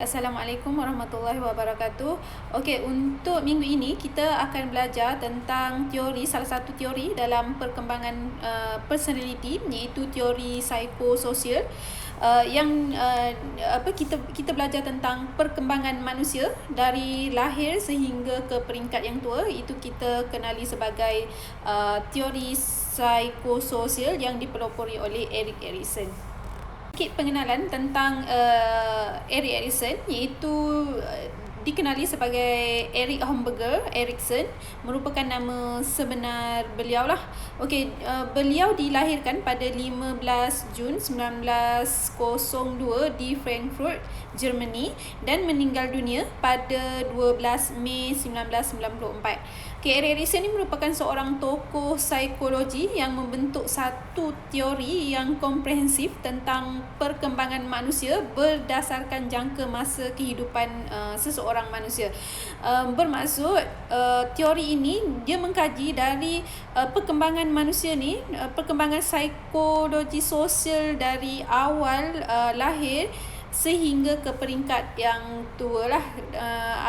Assalamualaikum warahmatullahi wabarakatuh. Okey, untuk minggu ini kita akan belajar tentang salah satu teori dalam perkembangan personality, iaitu teori psikososial. Kita belajar tentang perkembangan manusia dari lahir sehingga ke peringkat yang tua. Itu kita kenali sebagai teori psikososial yang dipelopori oleh Erik Erikson. Sedikit pengenalan tentang Erik Erikson, iaitu dikenali sebagai Erich Homburger Erikson, merupakan nama sebenar beliau lah. Okey, beliau dilahirkan pada 15 Jun 1902 di Frankfurt, Germany, dan meninggal dunia pada 12 Mei 1994. Erik Erikson ini merupakan seorang tokoh psikologi yang membentuk satu teori yang komprehensif tentang perkembangan manusia berdasarkan jangka masa kehidupan seseorang manusia. Bermaksud teori ini dia mengkaji dari perkembangan manusia ni, perkembangan psikologi sosial dari awal lahir sehingga ke peringkat yang tua lah,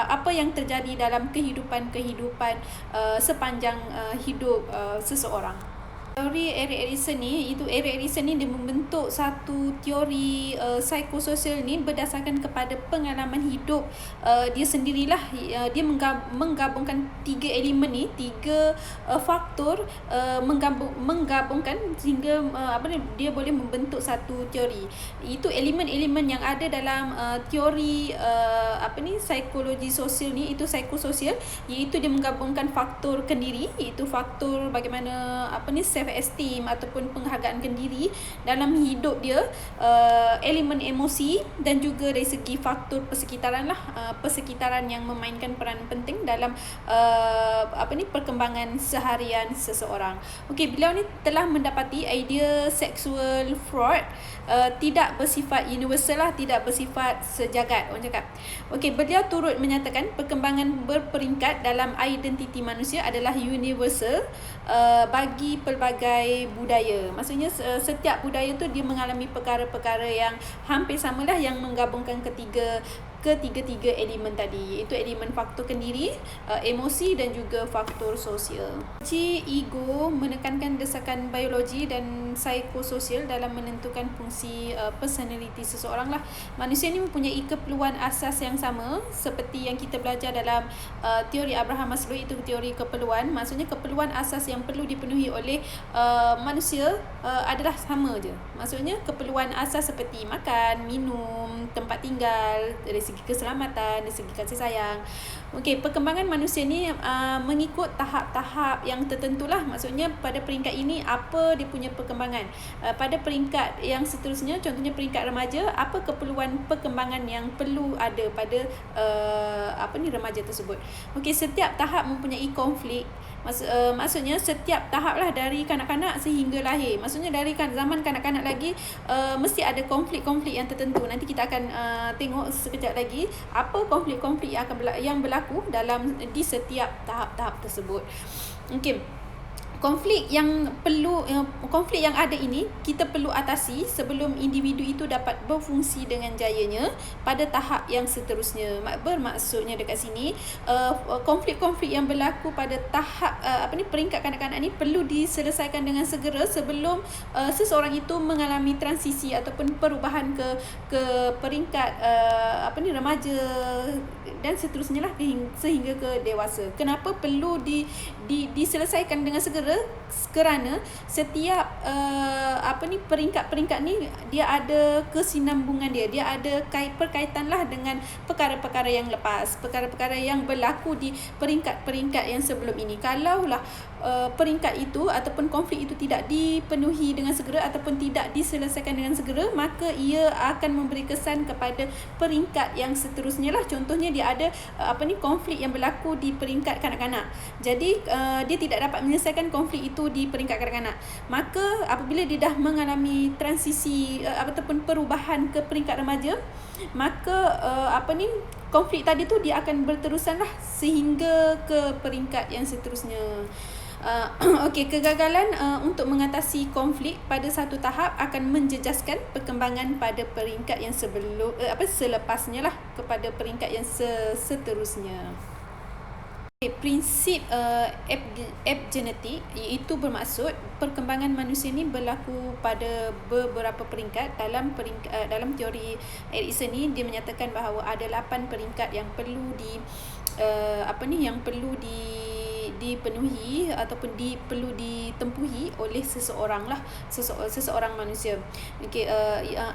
apa yang terjadi dalam kehidupan sepanjang hidup seseorang. Teori Erik Erikson ni, dia membentuk satu teori psikososial ni berdasarkan kepada pengalaman hidup dia sendirilah. Dia menggabungkan tiga elemen ni, tiga faktor, menggabungkan sehingga dia boleh membentuk satu teori. Itu elemen-elemen yang ada dalam teori psikologi sosial ni, itu psikososial, iaitu dia menggabungkan faktor kendiri, iaitu faktor bagaimana self-esteem ataupun penghargaan kendiri dalam hidup dia, elemen emosi, dan juga dari segi faktor persekitaran lah, persekitaran yang memainkan peranan penting dalam perkembangan seharian seseorang. Okey, beliau ni telah mendapati idea seksual Freud tidak bersifat universal lah, tidak bersifat sejagat, orang cakap. Okey, beliau turut menyatakan perkembangan berperingkat dalam identiti manusia adalah universal bagi pelbagai budaya. Maksudnya setiap budaya tu dia mengalami perkara-perkara yang hampir samalah, yang menggabungkan ketiga-tiga elemen tadi, iaitu elemen faktor kendiri, emosi, dan juga faktor sosial. Ego menekankan desakan biologi dan psikososial dalam menentukan fungsi personality seseorang lah. Manusia ni mempunyai keperluan asas yang sama seperti yang kita belajar dalam teori Abraham Maslow, itu teori keperluan. Maksudnya keperluan asas yang perlu dipenuhi oleh manusia adalah sama je. Maksudnya keperluan asas seperti makan, minum, tempat tinggal, dari segi keselamatan, dari segi kasih sayang. Okey, perkembangan manusia ni mengikut tahap-tahap yang tertentu lah. Maksudnya pada peringkat ini apa dia punya perkembangan, pada peringkat yang seterusnya, contohnya peringkat remaja, apa keperluan perkembangan yang perlu ada pada remaja tersebut. Okey, setiap tahap mempunyai konflik. Maksudnya setiap tahap lah, dari kanak-kanak sehingga lahir. Maksudnya dari zaman kanak-kanak lagi mesti ada konflik-konflik yang tertentu. Nanti kita akan tengok sekejap lagi apa konflik-konflik yang berlaku di setiap tahap-tahap tersebut. Okey, konflik yang ada ini kita perlu atasi sebelum individu itu dapat berfungsi dengan jayanya pada tahap yang seterusnya. Bermaksudnya dekat sini konflik-konflik yang berlaku pada tahap peringkat kanak-kanak ni perlu diselesaikan dengan segera sebelum seseorang itu mengalami transisi ataupun perubahan ke peringkat remaja dan seterusnya lah, sehingga ke dewasa. Kenapa perlu diselesaikan dengan segera? Kerana setiap peringkat-peringkat ni dia ada kesinambungan dia ada perkaitan lah dengan perkara-perkara yang lepas, perkara-perkara yang berlaku di peringkat-peringkat yang sebelum ini. Kalaulah peringkat itu ataupun konflik itu tidak dipenuhi dengan segera ataupun tidak diselesaikan dengan segera, maka ia akan memberi kesan kepada peringkat yang seterusnya lah. Contohnya dia ada konflik yang berlaku di peringkat kanak-kanak. Jadi dia tidak dapat menyelesaikan konflik itu di peringkat kanak-kanak. Maka apabila dia dah mengalami transisi ataupun perubahan ke peringkat remaja, maka konflik tadi tu dia akan berterusan lah sehingga ke peringkat yang seterusnya. Okey, kegagalan untuk mengatasi konflik pada satu tahap akan menjejaskan perkembangan pada peringkat yang selepasnya lah kepada peringkat yang seterusnya. Prinsip epigenetik iaitu bermaksud perkembangan manusia ni berlaku pada beberapa peringkat. Dalam teori Erikson ni dia menyatakan bahawa ada 8 peringkat yang perlu dipenuhi ataupun perlu ditempuhi oleh seseorang manusia. Okey,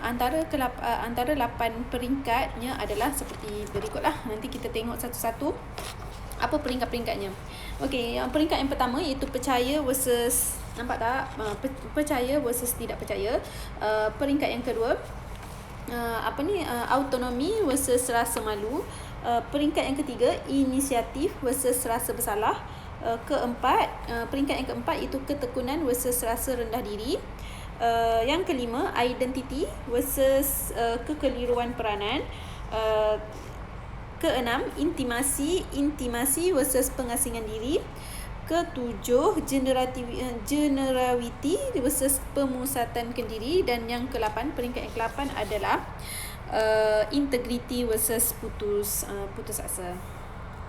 antara 8 peringkatnya adalah seperti berikutlah. Nanti kita tengok satu-satu apa peringkat-peringkatnya. Okey, peringkat yang pertama iaitu percaya versus, nampak tak? Percaya versus tidak percaya. Peringkat yang kedua autonomi versus rasa malu. Peringkat yang ketiga inisiatif versus rasa bersalah. Peringkat yang keempat itu ketekunan versus rasa rendah diri. Yang kelima identiti versus kekeliruan peranan. Keenam intimasi versus pengasingan diri. Ketujuh generality versus pemusatan kendiri. Dan yang ke-8, peringkat yang ke-8 adalah integrity versus putus asa.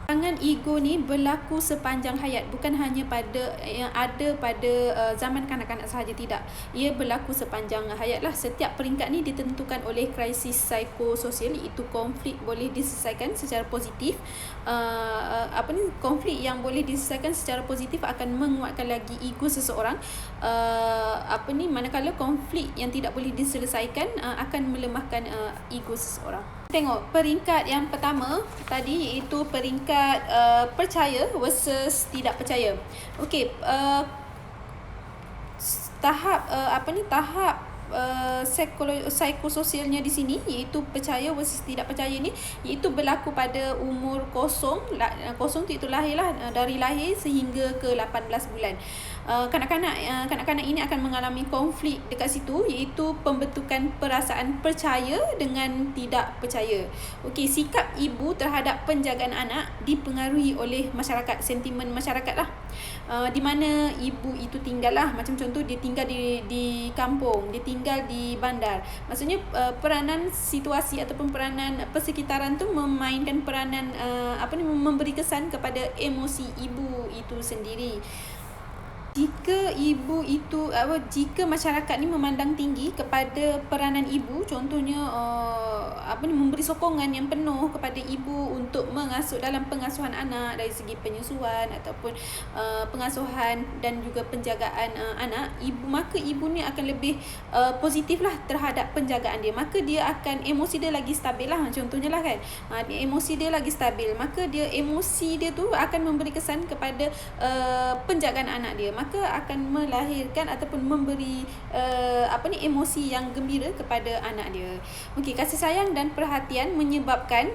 Serangan ego ni berlaku sepanjang hayat, bukan hanya yang ada pada zaman kanak-kanak sahaja, tidak. Ia berlaku sepanjang hayat lah. Setiap peringkat ni ditentukan oleh krisis psikososial, iaitu konflik boleh diselesaikan secara positif. Konflik yang boleh diselesaikan secara positif akan menguatkan lagi ego seseorang. Manakala konflik yang tidak boleh diselesaikan akan melemahkan ego seseorang. Tengok peringkat yang pertama tadi, iaitu peringkat percaya versus tidak percaya. Okey, tahap psikososialnya di sini iaitu percaya versus tidak percaya ni, iaitu berlaku pada umur kosong tu itu lahirlah, dari lahir sehingga ke 18 bulan. Kanak-kanak ini akan mengalami konflik dekat situ, iaitu pembentukan perasaan percaya dengan tidak percaya. Okey, sikap ibu terhadap penjagaan anak dipengaruhi oleh masyarakat, sentimen masyarakat lah. Di mana ibu itu tinggal lah. Macam contoh, dia tinggal di kampung, dia tinggal di bandar. Maksudnya peranan situasi ataupun peranan persekitaran tu memainkan peranan memberi kesan kepada emosi ibu itu sendiri. Jika masyarakat ni memandang tinggi kepada peranan ibu, contohnya memberi sokongan yang penuh kepada ibu untuk mengasuh dalam pengasuhan anak dari segi penyusuan ataupun pengasuhan dan juga penjagaan anak, maka ibu ni akan lebih positif lah terhadap penjagaan dia. Maka dia akan, emosi dia lagi stabil lah, contohnya lah kan. Emosi dia lagi stabil, maka emosi dia tu akan memberi kesan kepada penjagaan anak dia. Maka akan melahirkan ataupun memberi emosi yang gembira kepada anak dia. Okey, kasih sayang dan perhatian menyebabkan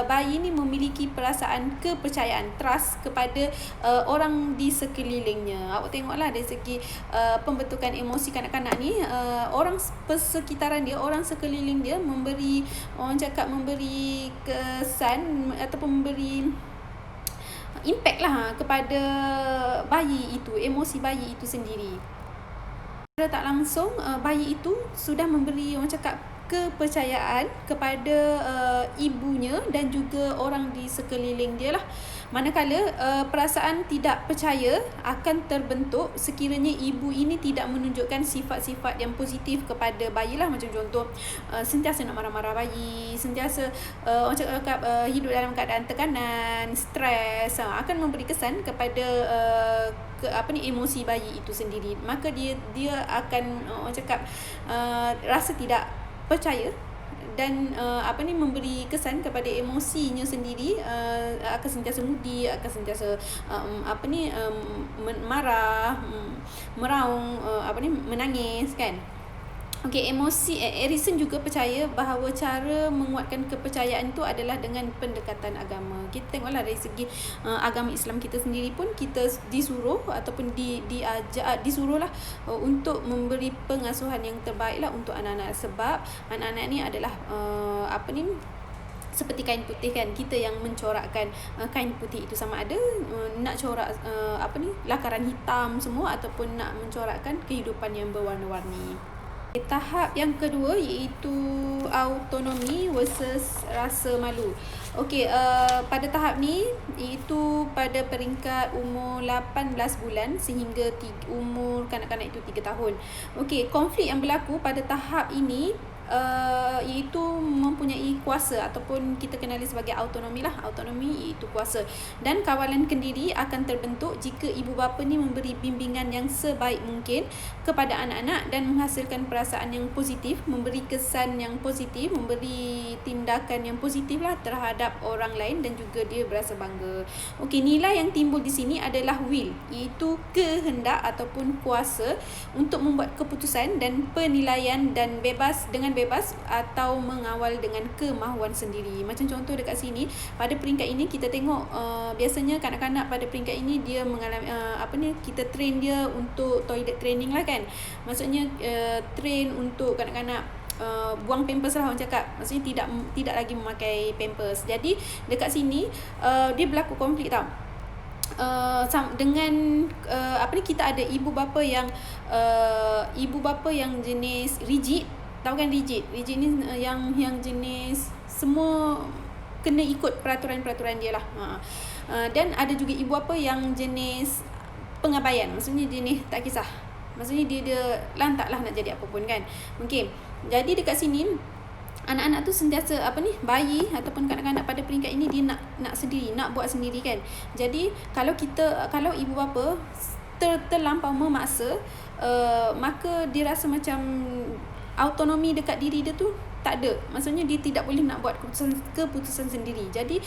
bayi ni memiliki perasaan kepercayaan, trust kepada orang di sekelilingnya. Awak tengoklah dari segi pembentukan emosi kanak-kanak ni, orang persekitaran dia, orang sekeliling dia memberi kesan ataupun memberi impact lah kepada bayi itu, emosi bayi itu sendiri. Secara tak langsung, bayi itu sudah memberi kepercayaan kepada ibunya dan juga orang di sekeliling dia lah. Manakala perasaan tidak percaya akan terbentuk sekiranya ibu ini tidak menunjukkan sifat-sifat yang positif kepada bayi lah. Macam contoh, sentiasa nak marah-marah bayi, sentiasa hidup dalam keadaan tekanan, stres, akan memberi kesan kepada emosi bayi itu sendiri. Maka dia akan rasa tidak percaya dan memberi kesan kepada emosinya sendiri, akan sentiasa mudi, akan sentiasa marah, meraung, menangis kan. Okey, Erikson juga percaya bahawa cara menguatkan kepercayaan itu adalah dengan pendekatan agama. Kita tengoklah dari segi agama Islam kita sendiri pun, kita disuruh ataupun disuruhlah untuk memberi pengasuhan yang terbaik lah untuk anak-anak, sebab anak-anak ni adalah seperti kain putih kan, kita yang mencorakkan kain putih itu, sama ada nak corak lakaran hitam semua ataupun nak mencorakkan kehidupan yang berwarna-warni. Tahap yang kedua iaitu autonomi versus rasa malu. Okey, pada tahap ni iaitu pada peringkat umur 18 bulan sehingga umur kanak-kanak itu 3 tahun. Okey, konflik yang berlaku pada tahap ini iaitu mempunyai kuasa ataupun kita kenali sebagai autonomi lah. Autonomi iaitu kuasa, dan kawalan kendiri akan terbentuk jika ibu bapa ni memberi bimbingan yang sebaik mungkin kepada anak-anak dan menghasilkan perasaan yang positif, memberi kesan yang positif, memberi tindakan yang positif lah terhadap orang lain dan juga dia berasa bangga. Okey, nilai yang timbul di sini adalah will, iaitu kehendak ataupun kuasa untuk membuat keputusan dan penilaian dan dengan bebas atau mengawal dengan kemahuan sendiri. Macam contoh dekat sini, pada peringkat ini kita tengok biasanya kanak-kanak pada peringkat ini dia mengalami kita train dia untuk toilet training lah kan. Maksudnya train untuk kanak-kanak buang pampers lah orang cakap. Maksudnya tidak lagi memakai pampers. Jadi dekat sini dia berlaku konflik tau. Dengan kita ada ibu bapa yang jenis rigid. Tahu kan rigid ni yang jenis semua kena ikut peraturan-peraturan dia lah. Dan ada juga ibu bapa yang jenis pengabaian. Maksudnya jenis tak kisah. Maksudnya dia lantaklah nak jadi apa pun kan. Okay. Jadi dekat sini anak-anak tu sentiasa bayi ataupun kanak-kanak pada peringkat ini dia nak sendiri, nak buat sendiri kan. Jadi kalau ibu bapa terlampau memaksa, maka dia rasa macam autonomi dekat diri dia tu tak ada. Maksudnya dia tidak boleh nak buat keputusan sendiri. Jadi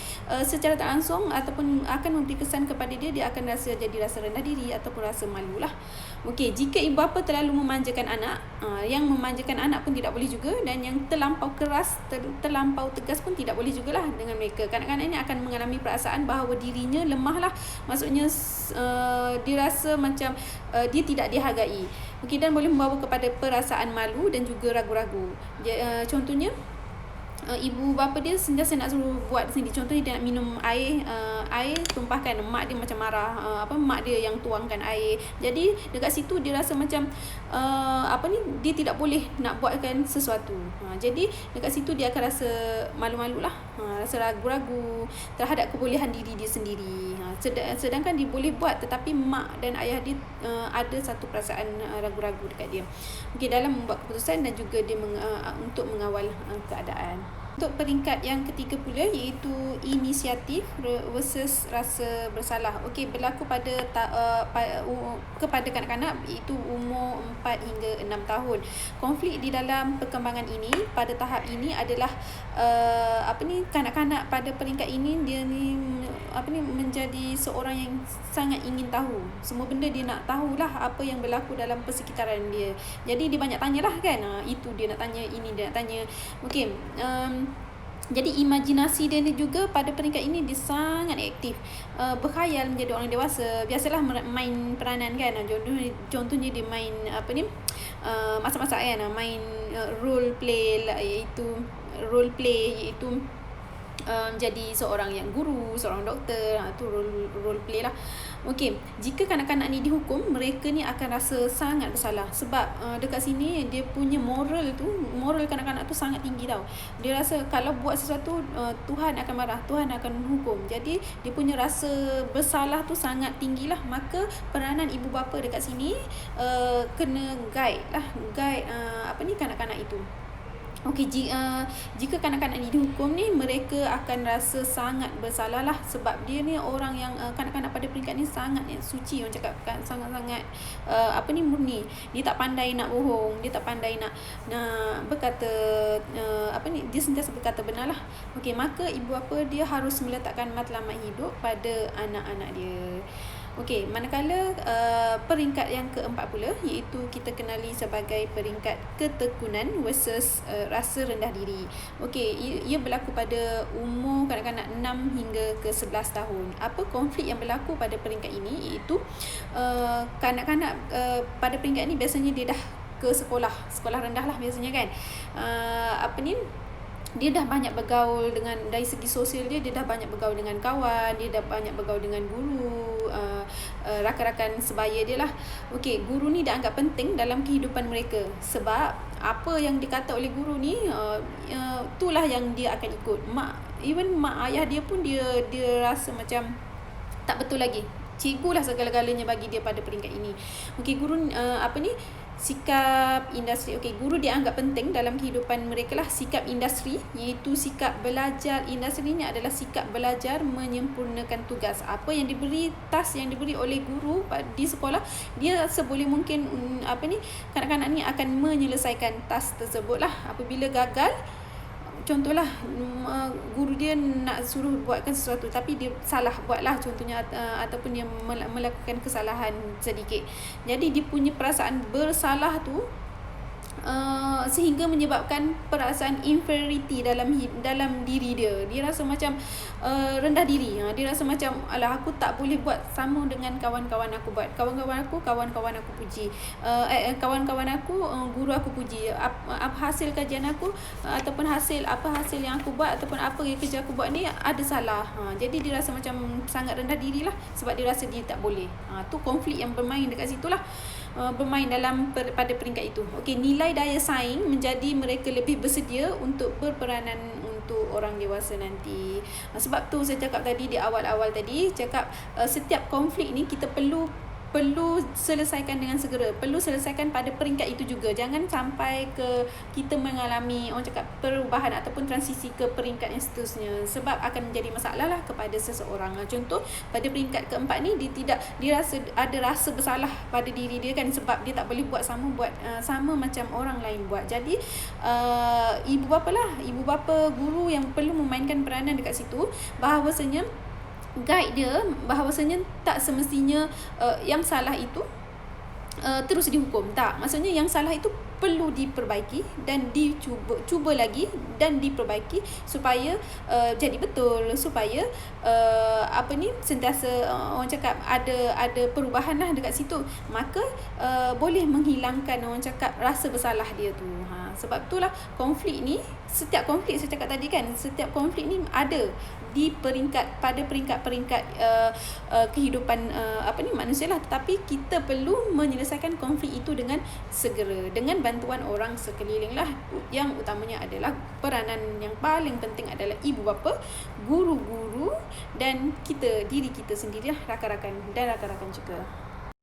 secara tak langsung ataupun akan memberi kesan kepada dia akan rasa rendah diri ataupun rasa malu lah. Okey, jika ibu bapa terlalu memanjakan anak, yang memanjakan anak pun tidak boleh juga, dan yang terlampau keras, terlampau tegas pun tidak boleh jugalah dengan mereka. Kanak-kanak ini akan mengalami perasaan bahawa dirinya lemah lah. Maksudnya dia rasa macam dia tidak dihargai. Okey, dan boleh membawa kepada perasaan malu dan juga ragu-ragu. Contohnya ibu bapa dia sentiasa nak suruh buat sendiri. Contohnya dia nak minum air tumpahkan, mak dia macam marah, mak dia yang tuangkan air. Jadi dekat situ dia rasa macam dia tidak boleh nak buatkan sesuatu. Jadi dekat situ dia akan rasa malu-malu lah, rasa ragu-ragu terhadap kebolehan diri dia sendiri. Sedangkan dia boleh buat, tetapi mak dan ayah dia ada satu perasaan ragu-ragu dekat dia. Okey, dalam membuat keputusan dan juga dia untuk mengawal keadaan. Untuk peringkat yang ketiga pula iaitu inisiatif versus rasa bersalah. Okey, berlaku kepada kanak-kanak iaitu umur 4 hingga 6 tahun. Konflik di dalam perkembangan ini pada tahap ini adalah kanak-kanak pada peringkat ini dia ni menjadi seorang yang sangat ingin tahu. Semua benda dia nak tahulah apa yang berlaku dalam persekitaran dia. Jadi dia banyak tanyalah kan. Itu dia nak tanya, ini dia nak tanya. Okey, jadi imajinasi dia ni juga pada peringkat ini dia sangat aktif. Berkhayal menjadi orang dewasa. Biasalah main peranan kan. Contohnya dia main masak-masak kan. Main role play iaitu jadi seorang yang guru, seorang doktor. Itu role play lah. Okey, jika kanak-kanak ni dihukum, mereka ni akan rasa sangat bersalah. Sebab dekat sini dia punya moral kanak-kanak tu sangat tinggi tau. Dia rasa kalau buat sesuatu Tuhan akan marah, Tuhan akan hukum. Jadi dia punya rasa bersalah tu sangat tinggi lah. Maka peranan ibu bapa dekat sini kena guide kanak-kanak itu. Okey, jika kanak-kanak ni dihukum ni, mereka akan rasa sangat bersalah lah. Sebab dia ni orang yang kanak-kanak pada peringkat ni sangat suci, orang cakap kan, sangat-sangat murni. Dia tak pandai nak bohong, dia tak pandai nak berkata dia sentiasa berkata benar lah. Okey, maka ibu bapa dia harus meletakkan matlamat hidup pada anak-anak dia. Okey, manakala peringkat yang keempat pula iaitu kita kenali sebagai peringkat ketekunan versus rasa rendah diri. Okey, ia berlaku pada umur kanak-kanak 6 hingga ke 11 tahun. Apa konflik yang berlaku pada peringkat ini iaitu kanak-kanak pada peringkat ini biasanya dia dah ke sekolah rendah lah biasanya kan. dia dah banyak bergaul dengan, dari segi sosial dia dah banyak bergaul dengan kawan, dia dah banyak bergaul dengan guru, rakan-rakan sebaya dia lah. Okey, guru ni dah anggap penting dalam kehidupan mereka, sebab apa yang dikata oleh guru ni itulah yang dia akan ikut. Even mak ayah dia pun dia rasa macam tak betul lagi. Cikgu lah segala-galanya bagi dia pada peringkat ini. Okey, guru sikap industri. Okey, guru dianggap penting dalam kehidupan mereka lah. Sikap industri, iaitu sikap belajar. Industri ni adalah sikap belajar menyempurnakan tugas. Apa yang diberi, task yang diberi oleh guru di sekolah, dia seboleh mungkin kanak-kanak ni akan menyelesaikan task tersebut lah. Apabila gagal, contohlah guru dia nak suruh buatkan sesuatu tapi dia salah buatlah contohnya, ataupun dia melakukan kesalahan sedikit. Jadi dia punya perasaan bersalah tu sehingga menyebabkan perasaan inferiority dalam diri dia. Dia rasa macam rendah diri. Dia rasa macam, alah, aku tak boleh buat sama dengan kawan-kawan aku buat. Kawan-kawan aku puji. Kawan-kawan aku, guru aku puji. Apa hasil kajian aku, ataupun hasil yang aku buat, ataupun apa yang kerja aku buat ni ada salah. Jadi dia rasa macam sangat rendah diri lah, sebab dia rasa dia tak boleh. Tu konflik yang bermain dekat situ lah. Bermain pada peringkat itu. Okey, nilai daya saing menjadi mereka lebih bersedia untuk berperanan untuk orang dewasa nanti. Sebab tu saya cakap tadi di awal-awal tadi, setiap konflik ni kita perlu selesaikan dengan segera. Perlu selesaikan pada peringkat itu juga. Jangan sampai kita mengalami perubahan ataupun transisi ke peringkat yang seterusnya, sebab akan menjadi masalah lah kepada seseorang. Contoh, pada peringkat keempat ni dia ada rasa bersalah pada diri dia kan, sebab dia tak boleh buat sama macam orang lain buat. Jadi ibu bapa, guru yang perlu memainkan peranan dekat situ, bahawasanya guide dia, bahawasanya tak semestinya yang salah itu terus dihukum. Tak, maksudnya yang salah itu perlu diperbaiki dan cuba lagi dan diperbaiki supaya jadi betul, supaya sentiasa orang cakap ada perubahan lah dekat situ. Maka boleh menghilangkan orang cakap rasa bersalah dia tu. Sebab itulah setiap konflik saya cakap tadi kan, setiap konflik ni ada pada peringkat kehidupan manusia lah. Tetapi kita perlu menyelesaikan konflik itu dengan segera, dengan bantuan orang sekeliling lah. Yang utamanya adalah peranan yang paling penting adalah ibu bapa, guru-guru, dan diri kita sendiri lah, rakan-rakan dan rakan-rakan juga.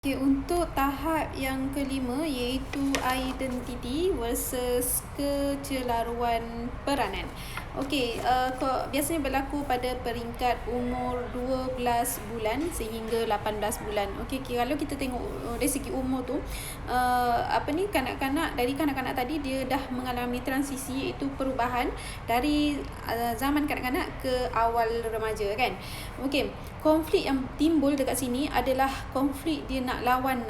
Okay, untuk tahap yang kelima, iaitu identiti versus kecelaruan peranan. Okey, biasanya berlaku pada peringkat umur 12 bulan sehingga 18 bulan. Okey, kalau kita tengok dari segi umur tu, kanak-kanak tadi dia dah mengalami transisi, iaitu perubahan dari zaman kanak-kanak ke awal remaja kan. Okey, konflik yang timbul dekat sini adalah konflik dia nak lawan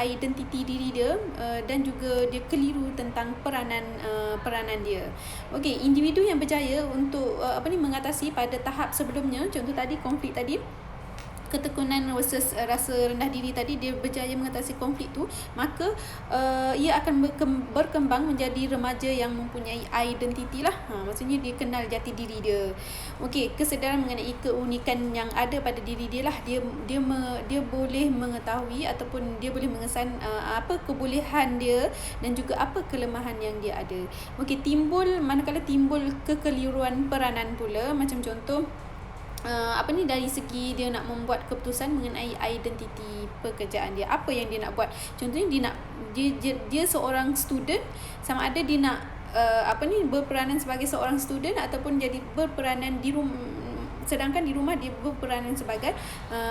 identiti diri dia, dan juga dia keliru tentang peranan dia. Okey, individu yang berjaya untuk mengatasi pada tahap sebelumnya, contoh tadi konflik tadi, ketekunan versus rasa rendah diri tadi, dia berjaya mengatasi konflik tu, maka ia akan berkembang menjadi remaja yang mempunyai identiti lah. Maksudnya dia kenal jati diri dia. Okey, kesedaran mengenai keunikan yang ada pada diri dia lah. Dia boleh mengetahui ataupun dia boleh mengesan apa kebolehan dia dan juga apa kelemahan yang dia ada. Okey, manakala timbul kekeliruan peranan pula, macam contoh dari segi dia nak membuat keputusan mengenai identiti pekerjaan dia, apa yang dia nak buat. Contohnya dia seorang student, sama ada dia nak berperanan sebagai seorang student ataupun jadi berperanan di rumah, sedangkan di rumah dia berperanan sebagai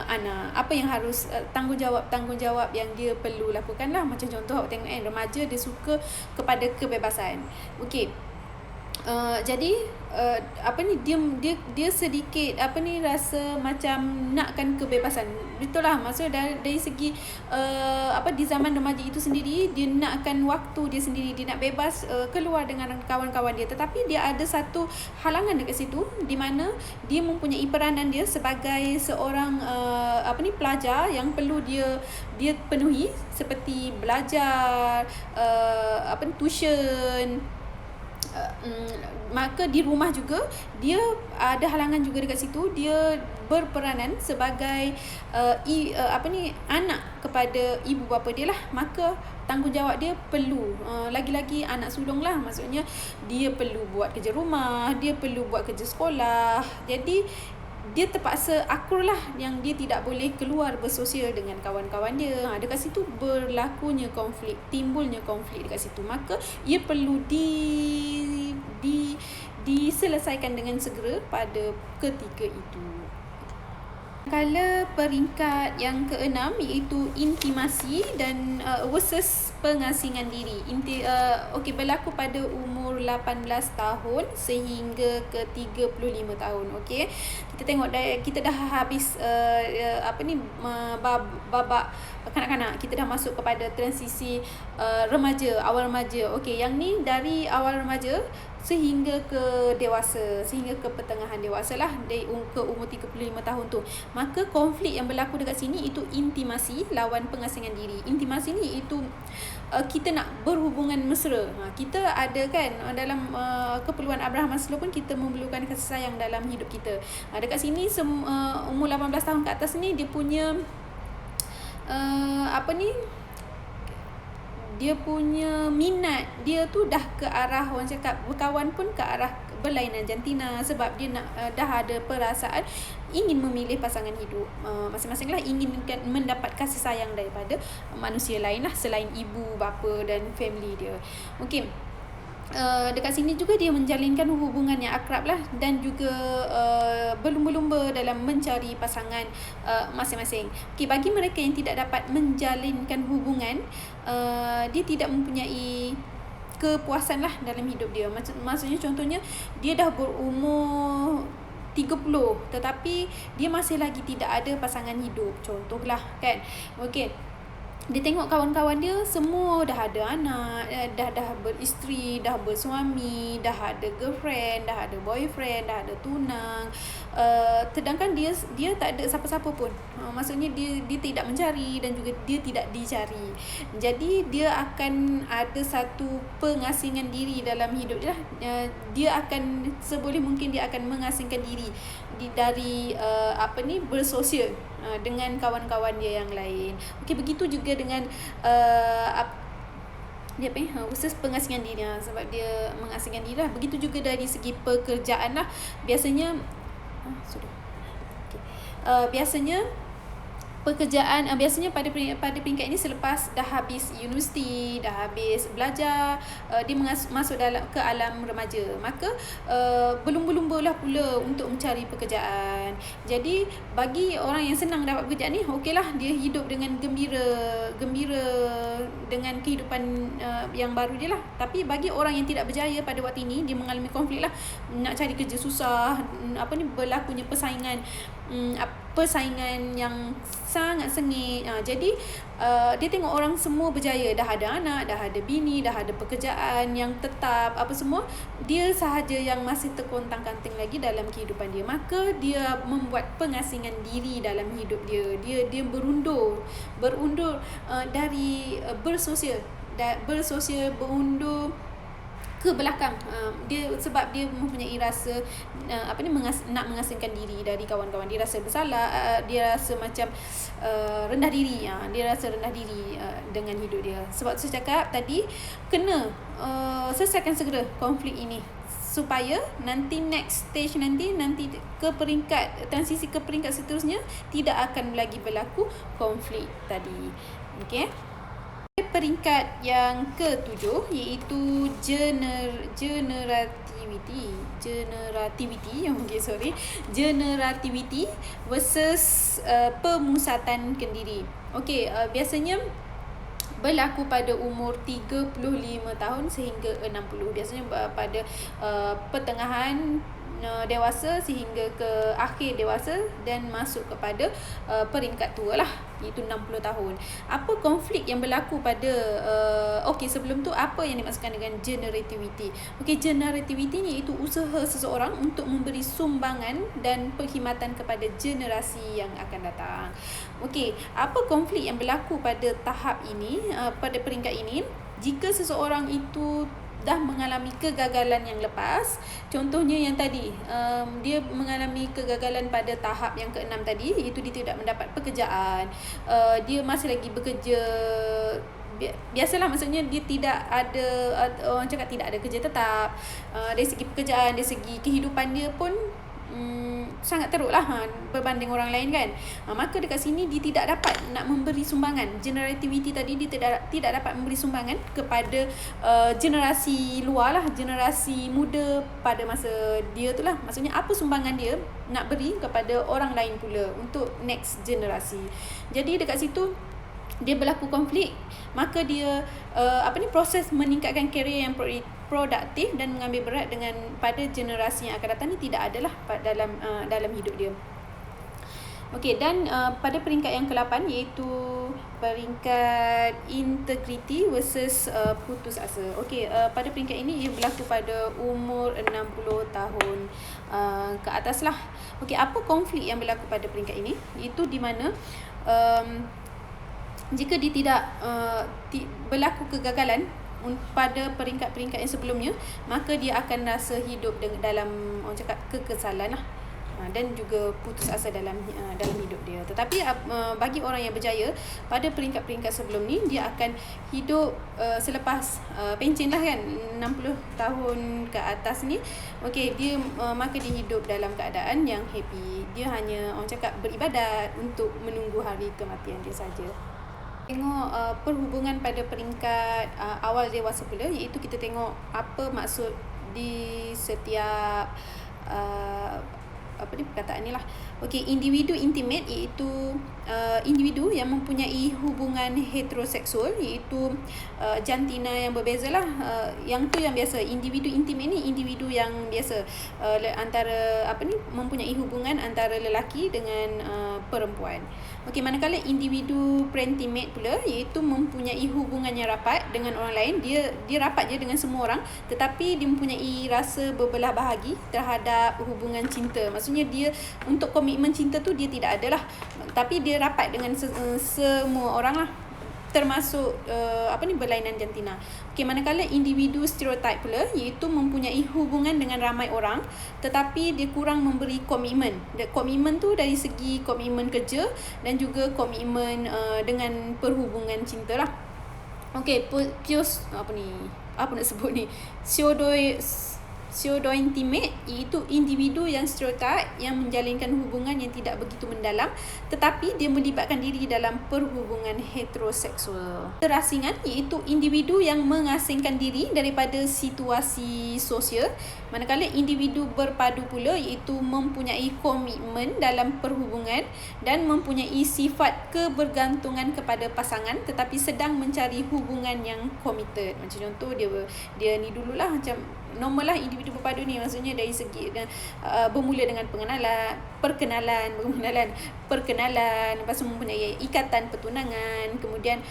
anak. Apa yang harus tanggungjawab yang dia perlu lakukan lah. Macam contoh tengok remaja dia suka kepada kebebasan. Okey, jadi dia sedikit rasa macam nakkan kebebasan. Itulah maksud dari segi di zaman remaja itu sendiri, dia nakkan waktu dia sendiri, dia nak bebas keluar dengan kawan-kawan dia. Tetapi dia ada satu halangan dekat situ, di mana dia mempunyai peranan dia sebagai seorang pelajar yang perlu dia penuhi, seperti belajar, tuition, maka di rumah juga dia ada halangan juga dekat situ. Dia berperanan sebagai anak kepada ibu bapa dia lah. Maka tanggungjawab dia perlu lagi-lagi anak sulung lah, maksudnya dia perlu buat kerja rumah, dia perlu buat kerja sekolah. Jadi dia terpaksa akur lah, yang dia tidak boleh keluar bersosial dengan kawan-kawan dia. Dekat situ berlakunya konflik, timbulnya konflik dekat situ. Maka ia perlu diselesaikan dengan segera pada ketika itu. Kala peringkat yang ke-6 iaitu intimasi dan versus pengasingan diri. Berlaku pada umur 18 tahun sehingga ke 35 tahun. Okey. Kita tengok kita dah habis babak kanak-kanak. Kita dah masuk kepada transisi remaja, awal remaja. Okey, yang ni dari awal remaja sehingga ke dewasa, sehingga ke pertengahan dewasa lah, ke umur 35 tahun tu. Maka konflik yang berlaku dekat sini itu intimasi lawan pengasingan diri. Intimasi ni itu kita nak berhubungan mesra. Kita ada kan dalam keperluan Abraham Maslow pun kita memerlukan kasih sayang dalam hidup kita. Dekat sini umur 18 tahun ke atas ni dia punya dia punya minat dia tu dah ke arah, orang cakap berkawan pun ke arah berlainan jantina, sebab dia nak dah ada perasaan ingin memilih pasangan hidup masing-masing lah, ingin mendapat kasih sayang daripada manusia lain lah selain ibu, bapa dan family dia. Okey. Dekat sini juga dia menjalinkan hubungan yang akrab lah, dan juga berlumba-lumba dalam mencari pasangan masing-masing. Okay, bagi mereka yang tidak dapat menjalinkan hubungan, dia tidak mempunyai kepuasan lah dalam hidup dia. Maksudnya contohnya dia dah berumur 30 tetapi dia masih lagi tidak ada pasangan hidup, contohlah kan. Okey, dia tengok kawan-kawan dia semua dah ada anak, dah beristeri, dah bersuami, dah ada girlfriend, dah ada boyfriend, dah ada tunang, sedangkan dia tak ada siapa-siapa pun. Maksudnya dia tidak mencari dan juga dia tidak dicari. Jadi dia akan ada satu pengasingan diri dalam hidup dia. Dia akan seboleh mungkin dia akan mengasingkan diri dari bersosial dengan kawan-kawan dia yang lain. Okey, begitu juga dengan khusus pengasingan diri sebab dia mengasingkan diri lah. Begitu juga dari segi pekerjaan lah. Biasanya biasanya pada peringkat ini selepas dah habis universiti, dah habis belajar, dia masuk ke alam remaja. Maka berlumba-lumba lah pula untuk mencari pekerjaan. Jadi bagi orang yang senang dapat pekerjaan ni, okeylah, dia hidup dengan gembira dengan kehidupan yang baru dia lah. Tapi bagi orang yang tidak berjaya pada waktu ini, dia mengalami konflik lah, nak cari kerja susah, berlakunya persaingan yang sangat sengit. Jadi dia tengok orang semua berjaya, dah ada anak, dah ada bini, dah ada pekerjaan yang tetap, apa semua. Dia sahaja yang masih terkontang-kanting lagi dalam kehidupan dia. Maka dia membuat pengasingan diri dalam hidup dia. Dia berundur dari bersosial, berundur ke belakang. Sebab dia mempunyai rasa nak mengasingkan diri dari kawan-kawan. Dia rasa bersalah, dia rasa macam rendah diri. Dia rasa rendah diri dengan hidup dia. Sebab saya cakap tadi, kena selesaikan segera konflik ini supaya nanti next stage nanti ke peringkat transisi ke peringkat seterusnya tidak akan lagi berlaku konflik tadi. Okey. Peringkat yang ke-7 iaitu generativity versus pemusatan kendiri. Okey, biasanya berlaku pada umur 35 tahun sehingga 60. Biasanya pada pertengahan dewasa sehingga ke akhir dewasa dan masuk kepada peringkat tua lah, iaitu 60 tahun. Apa konflik yang berlaku pada sebelum tu apa yang dimaksudkan dengan generativity? Okey, generativity ni iaitu usaha seseorang untuk memberi sumbangan dan perkhidmatan kepada generasi yang akan datang. Okey, apa konflik yang berlaku pada tahap ini, pada peringkat ini? Jika seseorang itu dah mengalami kegagalan yang lepas. Contohnya yang tadi, dia mengalami kegagalan pada tahap yang ke-6 tadi, iaitu dia tidak mendapat pekerjaan, dia masih lagi bekerja biasalah, maksudnya dia tidak ada, orang cakap tidak ada kerja tetap, dari segi pekerjaan, dari segi kehidupan dia pun sangat teruk lah berbanding orang lain kan. Maka dekat sini dia tidak dapat nak memberi sumbangan. Generativity tadi dia tidak dapat memberi sumbangan kepada generasi luar lah, generasi muda pada masa dia tu lah. Maksudnya apa sumbangan dia nak beri kepada orang lain pula untuk next generasi. Jadi dekat situ dia berlaku konflik, maka dia proses meningkatkan karier yang produktif dan mengambil berat dengan pada generasi yang akan datang ni tidak adalah dalam hidup dia. Okey, dan pada peringkat yang ke-8 iaitu peringkat integrity versus putus asa. Okey, pada peringkat ini ia berlaku pada umur 60 tahun ke atas lah. Okey, apa konflik yang berlaku pada peringkat ini? Itu di mana jika dia tidak berlaku kegagalan pada peringkat-peringkat yang sebelumnya, maka dia akan rasa hidup dalam orang cakap kekesalan lah, dan juga putus asa dalam hidup dia. Tetapi bagi orang yang berjaya pada peringkat-peringkat sebelum ni, dia akan hidup selepas pencen lah kan, 60 tahun ke atas ni. Okey, dia maka dia hidup dalam keadaan yang happy. Dia hanya orang cakap beribadat untuk menunggu hari kematian dia saja. Tengok perhubungan pada peringkat awal dewasa pula, iaitu kita tengok apa maksud di setiap perkataan ni lah. Okey, individu intimate iaitu individu yang mempunyai hubungan heteroseksual, iaitu jantina yang berbeza lah. Yang tu yang biasa. Individu intimate ni individu yang biasa, antara mempunyai hubungan antara lelaki dengan perempuan. Okey, manakala individu prentimate pula iaitu mempunyai hubungan yang rapat dengan orang lain. Dia rapat je dengan semua orang, tetapi dia mempunyai rasa berbelah bahagi terhadap hubungan cinta. Maksudnya dia untuk komitmen cinta tu dia tidak ada lah, tapi dia rapat dengan semua orang lah, termasuk berlainan jantina. Okey, manakala individu stereotype pula iaitu mempunyai hubungan dengan ramai orang, tetapi dia kurang memberi komitmen. Komitmen tu dari segi komitmen kerja dan juga komitmen dengan perhubungan cinta lah. Okey, pseudo-intimate iaitu individu yang stereotype yang menjalinkan hubungan yang tidak begitu mendalam, tetapi dia melibatkan diri dalam perhubungan heteroseksual. Terasingan iaitu individu yang mengasingkan diri daripada situasi sosial, manakala individu berpadu pula iaitu mempunyai komitmen dalam perhubungan dan mempunyai sifat kebergantungan kepada pasangan tetapi sedang mencari hubungan yang committed. Macam contoh dia ni dululah, macam normal lah individu berpadu ni, maksudnya dari segi bermula dengan perkenalan, lepas tu mempunyai ikatan pertunangan, kemudian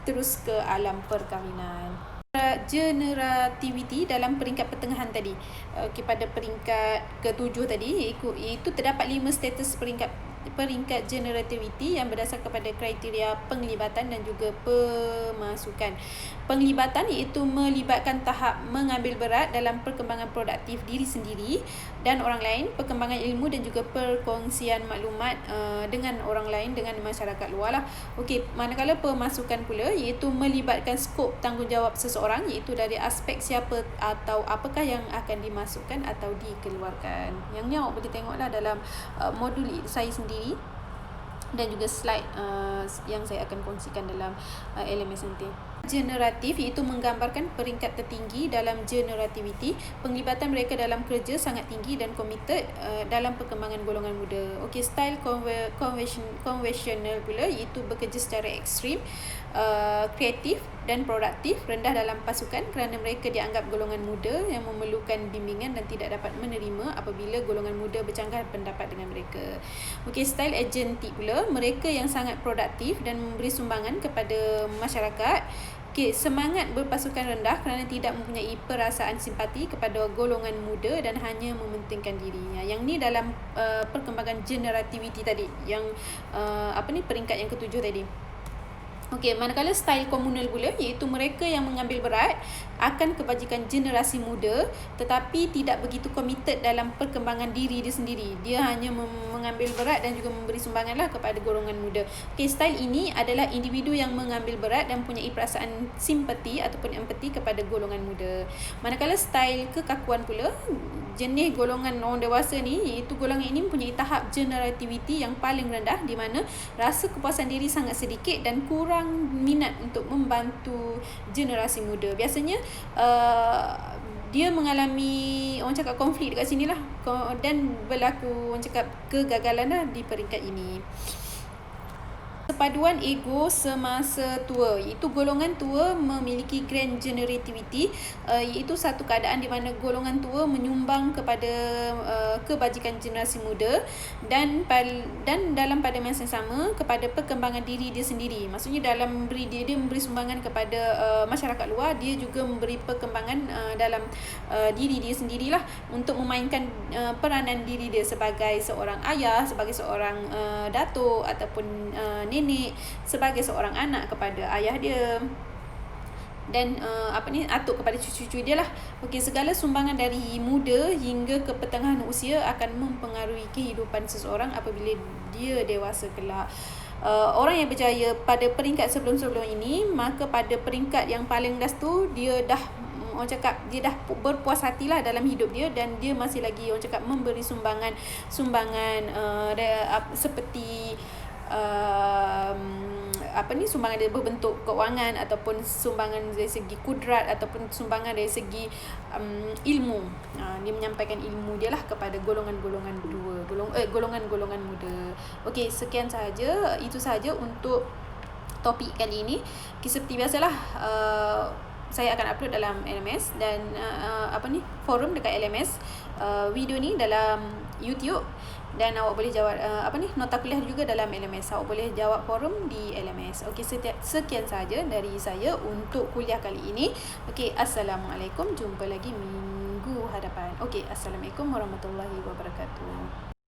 terus ke alam perkahwinan. Generativity dalam peringkat pertengahan tadi. Okey, pada peringkat ke-7 tadi iaitu terdapat 5 status peringkat generativity yang berdasar kepada kriteria penglibatan dan juga pemasukan. Penglibatan iaitu melibatkan tahap mengambil berat dalam perkembangan produktif diri sendiri dan orang lain, perkembangan ilmu dan juga perkongsian maklumat dengan orang lain, dengan masyarakat luar lah. Okey, manakala pemasukan pula iaitu melibatkan skop tanggungjawab seseorang, iaitu dari aspek siapa atau apakah yang akan dimasukkan atau dikeluarkan. Yang ni awak boleh tengoklah dalam modul saya sendiri dan juga slide yang saya akan kongsikan dalam LMS nanti. Generatif iaitu menggambarkan peringkat tertinggi dalam generativity. Penglibatan mereka dalam kerja sangat tinggi dan committed dalam perkembangan golongan muda. Okey, style konvensional pula iaitu bekerja secara ekstrim, kreatif dan produktif, rendah dalam pasukan kerana mereka dianggap golongan muda yang memerlukan bimbingan dan tidak dapat menerima apabila golongan muda bercanggah pendapat dengan mereka. Okey, style agentik pula, mereka yang sangat produktif dan memberi sumbangan kepada masyarakat. Okey, semangat berpasukan rendah kerana tidak mempunyai perasaan simpati kepada golongan muda dan hanya mementingkan dirinya. Yang ni dalam perkembangan generativity tadi, yang peringkat yang ke-7 tadi. Okey, manakala style komunal pula, iaitu mereka yang mengambil berat akan kebajikan generasi muda tetapi tidak begitu committed dalam perkembangan diri dia sendiri. Dia hanya mengambil berat dan juga memberi sumbanganlah kepada golongan muda. Okey, style ini adalah individu yang mengambil berat dan mempunyai perasaan simpati ataupun empati kepada golongan muda. Manakala style kekakuan pula, jenis golongan orang dewasa ni, iaitu golongan ini mempunyai tahap generativity yang paling rendah di mana rasa kepuasan diri sangat sedikit dan kurang minat untuk membantu generasi muda. Biasanya dia mengalami orang cakap konflik dekat sini lah, dan berlaku orang cakap kegagalan lah di peringkat ini. Sepaduan ego semasa tua, iaitu golongan tua memiliki grand generativity, iaitu satu keadaan di mana golongan tua menyumbang kepada kebajikan generasi muda dan dalam pada masa yang sama kepada perkembangan diri dia sendiri. Maksudnya dalam dia memberi sumbangan kepada masyarakat luar, dia juga memberi perkembangan dalam diri dia sendirilah untuk memainkan peranan diri dia sebagai seorang ayah, sebagai seorang datuk ataupun nenek, sebagai seorang anak kepada ayah dia dan atuk kepada cucu-cucu dia lah. Okey, segala sumbangan dari muda hingga ke pertengahan usia akan mempengaruhi kehidupan seseorang apabila dia dewasa kelak. Orang yang berjaya pada peringkat sebelum-sebelum ini, maka pada peringkat yang paling last tu dia dah orang cakap dia dah berpuas hatilah dalam hidup dia dan dia masih lagi orang cakap memberi sumbangan seperti sumbangan dia berbentuk kewangan ataupun sumbangan dari segi kudrat ataupun sumbangan dari segi ilmu. Dia menyampaikan ilmu dia lah kepada golongan-golongan muda. Okey, sekian sahaja. Itu sahaja untuk topik kali ini. Seperti biasalah, saya akan upload dalam LMS dan forum dekat LMS, video ni dalam YouTube, dan awak boleh jawab nota kuliah juga dalam LMS. Awak boleh jawab forum di LMS. Okey, sekian sahaja dari saya untuk kuliah kali ini. Okey, Assalamualaikum. Jumpa lagi minggu hadapan. Okey, Assalamualaikum warahmatullahi wabarakatuh.